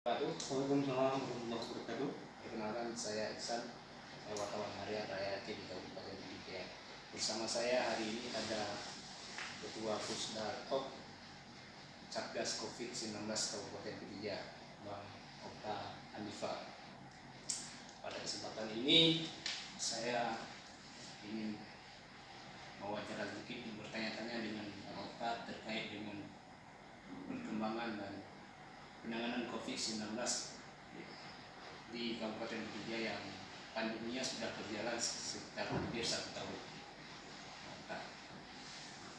Waalaikumsalam warahmatullahi wabarakatuh. Perkenalkan, saya Iksan, saya wartawan harian Rakyat di Kabupaten Pidijaya. Bersama saya hari ini ada Ketua Pusdalkop Satgas COVID-19 Kabupaten Pidijaya, Bang Okta Andifa. Pada kesempatan ini saya ingin mewawancara sedikit, bertanya-tanya dengan Bang Okta terkait dengan perkembangan dan penanganan COVID-19 di Kabupaten Pidijaya yang pandeminya sudah berjalan sekitar hampir 1 tahun.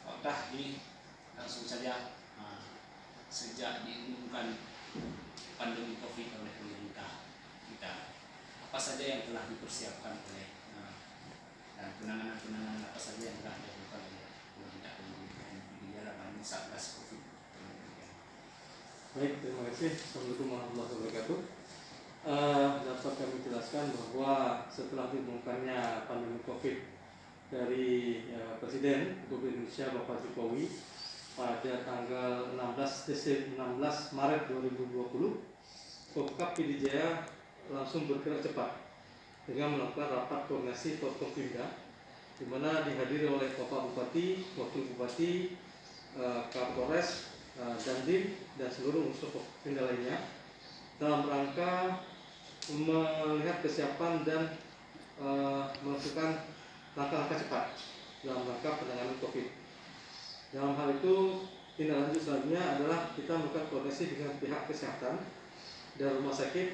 Okta, ini langsung saja, sejak diumumkan pandemi COVID oleh pemerintah kita, apa saja yang telah dipersiapkan oleh dan penanganan apa saja yang telah dilakukan oleh pemerintah Pidijaya dalam Satgas COVID? Baik, terima kasih. Assalamualaikum warahmatullahi wabarakatuh. Dapat kami jelaskan bahwa setelah diumumkannya pandemi COVID dari Presiden Republik Indonesia Bapak Jokowi pada tanggal 16 Maret 2020, Pemkab Pidijaya langsung bergerak cepat dengan melakukan rapat koordinasi Forkompimda, di mana dihadiri oleh Bapak Bupati, Wakil Bupati, Kapolres, Dandim dan seluruh unsur Forkompimda lainnya dalam rangka melihat kesiapan dan melakukan langkah-langkah cepat dalam rangka penanganan COVID. Dalam hal itu, tindak lanjut selanjutnya adalah kita melakukan koordinasi dengan pihak kesehatan dan rumah sakit,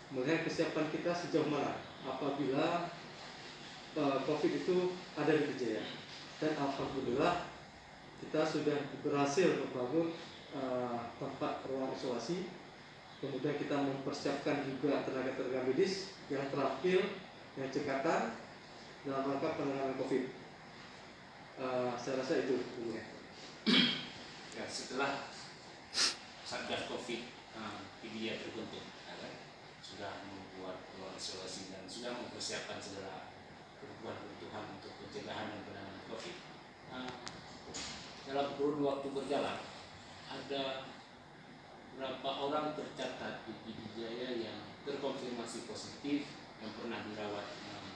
melihat kesiapan kita sejauh mana apabila COVID itu ada di Pidijaya. Dan alhamdulillah kita sudah berhasil membangun tempat ruang isolasi. Kemudian kita mempersiapkan juga tenaga medis yang terampil, yang cekatan dalam rangka penanganan COVID. Saya rasa itu dulu. Ya, setelah Satgas COVID Pidijaya terbentuk, sudah membuat ruang isolasi dan sudah mempersiapkan segala kebutuhan untuk pencegahan dan penanganan COVID. Dalam kurun waktu berjalan, ada berapa orang tercatat di Pidijaya yang terkonfirmasi positif, yang pernah dirawat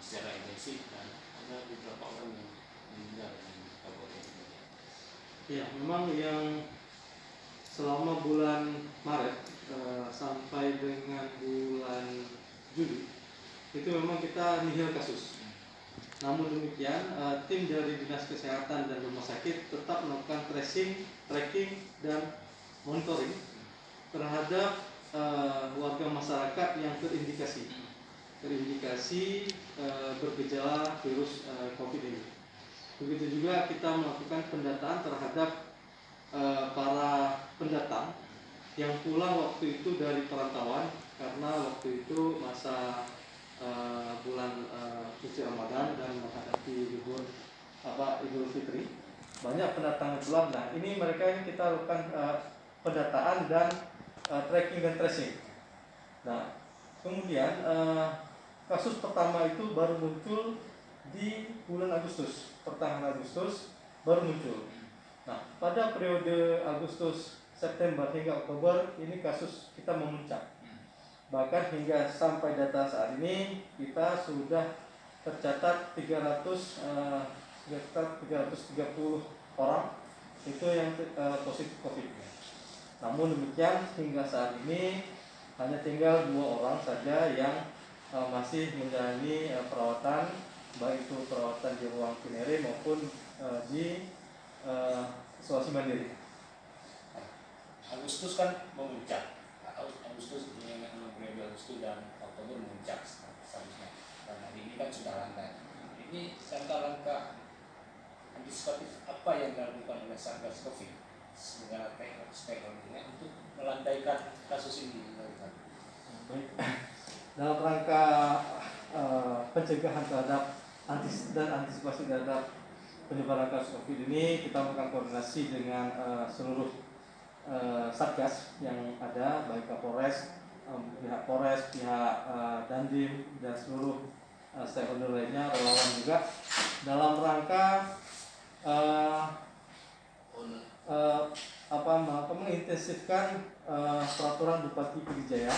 secara intensif, dan ada beberapa orang yang meninggal di Kabupaten Pidijaya. Ya, memang yang selama bulan Maret sampai dengan bulan Juli itu memang kita nihil kasus. Namun demikian, tim dari Dinas Kesehatan dan Rumah Sakit tetap melakukan tracing, tracking, dan monitoring terhadap warga masyarakat yang terindikasi bergejala virus COVID ini. Begitu juga kita melakukan pendataan terhadap para pendatang yang pulang waktu itu dari perantauan, karena waktu itu masa bulan suci Ramadan dan menghadapi Idul Fitri, banyak pendatang yang pulang. Nah, ini mereka yang kita lakukan pendataan dan tracking dan tracing. Nah, kemudian kasus pertama itu baru muncul di bulan Agustus, pertengahan Agustus baru muncul. Nah, pada periode Agustus, September hingga Oktober ini kasus kita memuncak. Bahkan hingga sampai data saat ini kita sudah tercatat 330 orang itu yang positif COVID. Namun demikian hingga saat ini hanya tinggal 2 orang saja yang masih menjalani perawatan, baik itu perawatan di ruang Cinere maupun di isolasi mandiri. Agustus kan memuncak, Agustus dan Oktober memuncak seharusnya, dan hari ini kan sudah landai. Ini langkah-langkah antisipatif apa yang dilakukan oleh Satgas COVID segala stakeholder untuk melandaikan kasus ini? Baik. Dalam rangka pencegahan terhadap antisipasi terhadap penyebaran kasus COVID ini, kita melakukan koordinasi dengan seluruh satgas yang ada, baik Kapolres, pihak Polres, pihak Dandim, dan seluruh stakeholder lainnya, relawan juga, dalam rangka mengintensifkan peraturan Bupati Pidijaya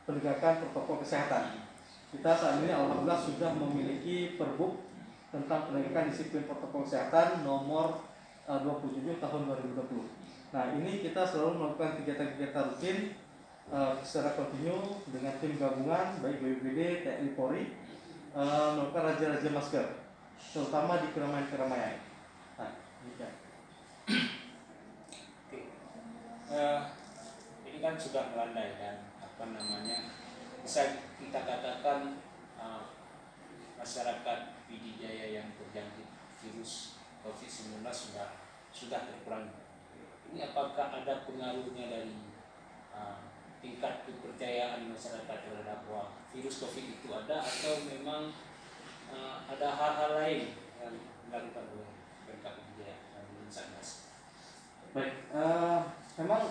penegakan protokol kesehatan. Kita saat ini alhamdulillah sudah memiliki perbuk tentang penegakan disiplin protokol kesehatan nomor 27 tahun 2020. Nah, ini kita selalu melakukan kegiatan-kegiatan rutin secara kontinu dengan tim gabungan baik BPBD, TNI, Polri, melakukan razia masker, terutama di keramaian-keramaian. Nah, demikian. Oke. Ini kan sudah melandai dan bisa kita katakan masyarakat Pidijaya yang terjangkit virus COVID-19 sudah berkurang. Ini apakah ada pengaruhnya dari tingkat kepercayaan masyarakat terhadap virus COVID itu ada, atau memang ada hal-hal lain yang dilakukan oleh Pemkab Pidijaya dan Satgas? Baik, memang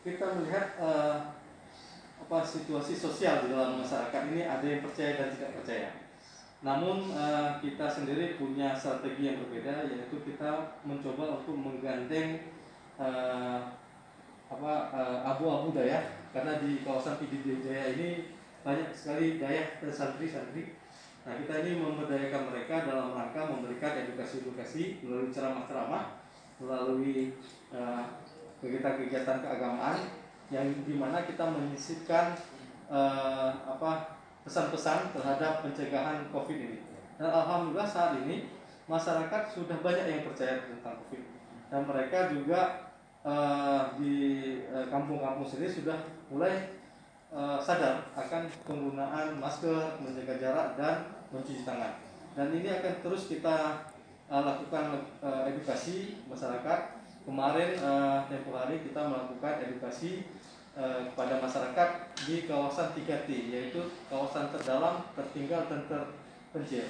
kita melihat situasi sosial di dalam masyarakat ini ada yang percaya dan tidak percaya. Namun kita sendiri punya strategi yang berbeda, yaitu kita mencoba untuk menggandeng abu-abu Dayak, karena di kawasan Pidijaya ini banyak sekali Dayak dan santri-santri. Nah, kita ini memberdayakan mereka dalam rangka memberikan edukasi melalui ceramah-ceramah, melalui kegiatan-kegiatan keagamaan yang dimana kita menyisipkan pesan-pesan terhadap pencegahan COVID ini. Dan alhamdulillah saat ini masyarakat sudah banyak yang percaya tentang COVID, dan mereka juga di kampung-kampung sendiri sudah mulai sadar akan penggunaan masker, menjaga jarak, dan mencuci tangan. Dan ini akan terus kita lakukan edukasi masyarakat. Kemarin tempoh hari kita melakukan edukasi kepada masyarakat di kawasan 3T, yaitu kawasan terdalam, tertinggal, dan terpencil.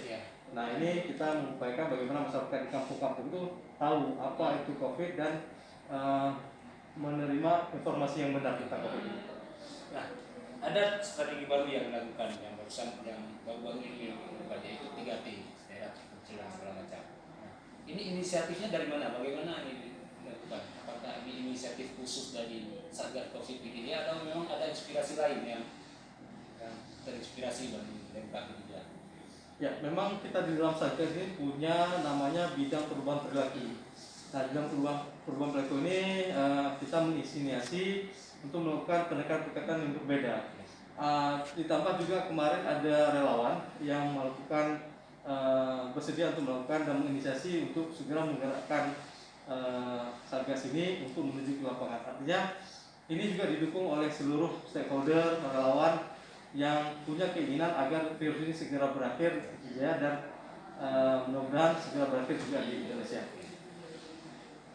Nah, ini kita mengupayakan bagaimana masyarakat di kampung-kampung itu tahu apa itu COVID dan menerima informasi yang benar tentang COVID ini. Nah, ada strategi baru yang dilakukan yang baru-baru ini dilakukan, yaitu 3T, daerah terpencil dan segala macam. Nah, ini inisiatifnya dari mana? Bagaimana ini dilakukan? Apakah ini inisiatif khusus dari Satgas COVID ini, atau memang ada inspirasi lain yang terinspirasi dari Pemkab Pidijaya? Ya, memang kita di dalam Satgas ini punya namanya bidang perubahan perilaku. Nah, bidang perubahan perilaku ini kita menginisiasi untuk melakukan pendekatan yang berbeda. Ditambah juga kemarin ada relawan yang melakukan bersedia untuk melakukan dan menginisiasi untuk segera menggerakkan Satgas ini untuk menuju ke lapangan. Artinya ini juga didukung oleh seluruh stakeholder, relawan yang punya keinginan agar virus ini segera berakhir ya, dan mudah-mudahan segera berakhir juga di Indonesia.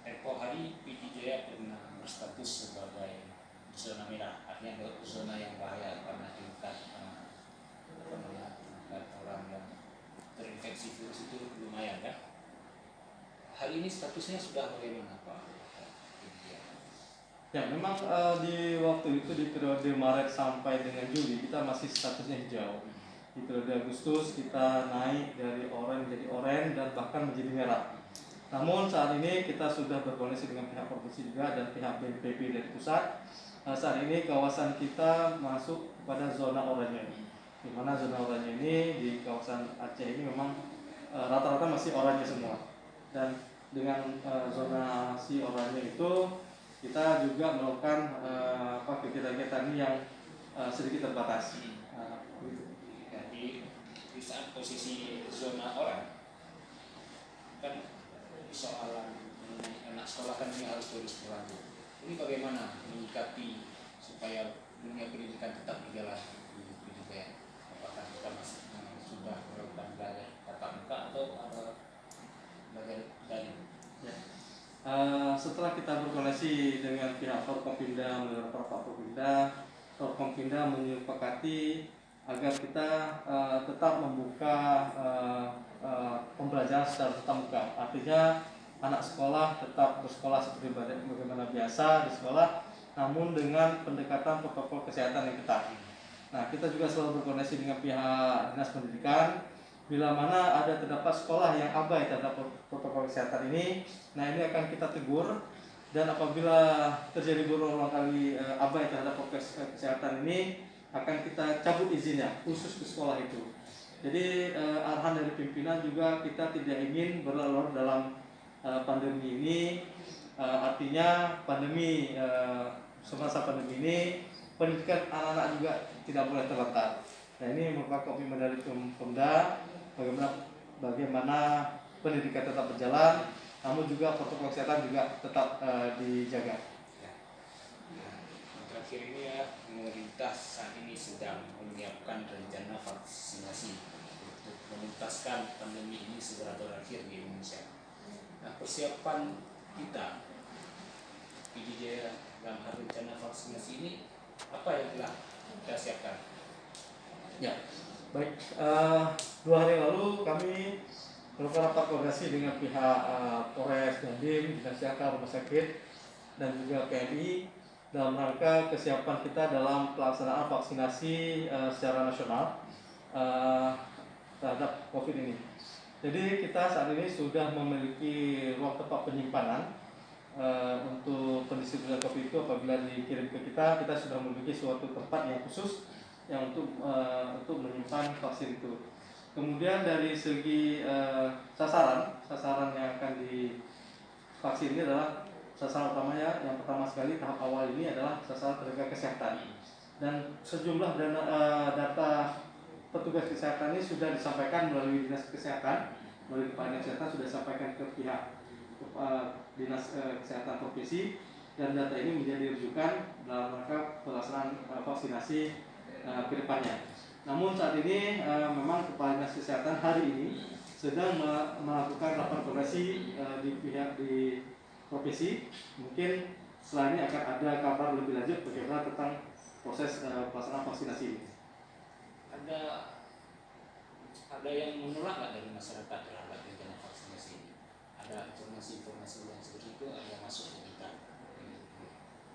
Tempoh hari Pidijaya pernah berstatus sebagai zona merah, artinya zona yang bahaya karena tingkat orang yang terinfeksi virus itu lumayan kan. Hari ini statusnya sudah bagaimana, Pak? Ya, memang di waktu itu di periode Maret sampai dengan Juli kita masih statusnya hijau. Di periode Agustus kita naik dari oranye menjadi oranye dan bahkan menjadi merah. Namun saat ini kita sudah berkoordinasi dengan pihak provinsi juga dan pihak BNPB dari pusat. Saat ini kawasan kita masuk pada zona oranye, di mana zona oranye ini di kawasan Aceh ini memang rata-rata masih oranye semua. Dan dengan zonasi oranye itu kita juga melakukan kegiatan-kegiatan yang sedikit terbatas. Jadi di saat posisi zona oranye kan soalan anak sekolah kan ini harus terus berlanjut. Ini bagaimana menyikapi supaya dunia pendidikan tetap berjalan di Pidijaya? Apakah kita masih sudah melakukan belajar tatap muka atau ada belajar daring? Ya. Setelah kita berkoordinasi dengan pihak Forkompinda melalui Pak Forkompinda, Forkompinda menyepakati agar kita tetap membuka pembelajaran secara tatap muka. Artinya anak sekolah tetap bersekolah seperti bagaimana biasa di sekolah, namun dengan pendekatan protokol kesehatan yang ketat. Nah, kita juga selalu berkoordinasi dengan pihak Dinas Pendidikan. Bila mana ada terdapat sekolah yang abai terhadap protokol kesehatan ini, nah ini akan kita tegur dan apabila terjadi berulang kali abai terhadap prokes kesehatan ini, akan kita cabut izinnya khusus ke sekolah itu. Jadi arahan dari pimpinan juga kita tidak ingin berlarut dalam pandemi ini. Artinya pandemi semasa pandemi ini pendidikan anak-anak juga tidak boleh terlantar. Nah, ini merupakan komitmen dari Pemda bagaimana pendidikan tetap berjalan, namun juga protokol kesehatan juga tetap dijaga. Terakhir ini ya, pemerintah saat ini sedang menyiapkan rencana vaksinasi untuk menuntaskan pandemi ini segera berakhir di Indonesia. Nah, persiapan kita PDJ dalam hal rencana vaksinasi ini apa yang telah kita siapkan? Ya, baik. 2 hari lalu kami melakukan rapat koordinasi dengan pihak Polres, Dandim, Dinas Kesehatan, Rumah Sakit, dan juga PMI dalam rangka kesiapan kita dalam pelaksanaan vaksinasi secara nasional terhadap COVID ini. Jadi kita saat ini sudah memiliki ruang tempat penyimpanan untuk pendistribusian COVID itu. Apabila dikirim ke kita sudah memiliki suatu tempat yang khusus yang untuk menyimpan vaksin itu. Kemudian dari segi sasaran yang akan divaksin ini adalah sasaran utamanya, yang pertama sekali tahap awal ini adalah sasaran tenaga kesehatan, dan sejumlah data petugas kesehatan ini sudah disampaikan melalui Dinas Kesehatan, melalui Kepala Dinas Kesehatan sudah disampaikan ke pihak Dinas Kesehatan Provinsi, dan data ini menjadi rujukan dalam rangka pelaksanaan vaksinasi ke depannya. Namun saat ini memang Kepala Dinas Kesehatan hari ini sedang melakukan rapat koordinasi di provinsi. Mungkin setelah ini akan ada kabar lebih lanjut bagaimana tentang proses pelaksanaan vaksinasi ini. Ada yang menolak nggak dari masyarakat terhadap rencana vaksinasi ini? Ada informasi-informasi yang seperti itu yang masuk ke kita?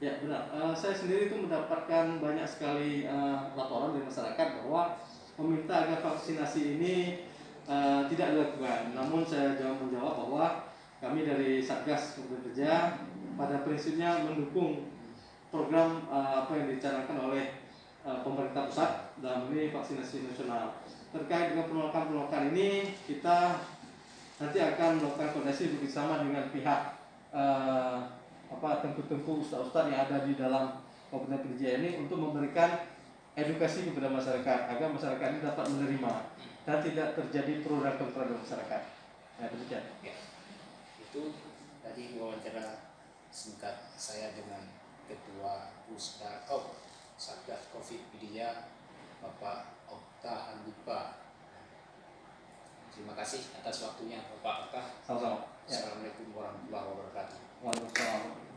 Ya, benar. Saya sendiri itu mendapatkan banyak sekali laporan dari masyarakat bahwa meminta agar vaksinasi ini tidak dilakukan. Namun saya menjawab bahwa kami dari Satgas Covid Kerja pada prinsipnya mendukung program apa yang dicanangkan oleh pemerintah pusat dalam ini vaksinasi nasional. Terkait dengan penolakan ini, kita nanti akan melakukan koordinasi bersama dengan pihak tengku-tengku ustaz-ustaz yang ada di dalam Kabupaten Pidijaya ini untuk memberikan edukasi kepada masyarakat agar masyarakat ini dapat menerima dan tidak terjadi pro dan kontra dalam masyarakat. Ya, demikian. Ya. Itu tadi wawancara singkat saya dengan Ketua Pusdakop Satgas Covid Pidijaya, Bapak Okta Handipa. Terima kasih atas waktunya Bapak Okta. Sama-sama. Assalamualaikum warahmatullahi wabarakatuh. Waalaikumsalam.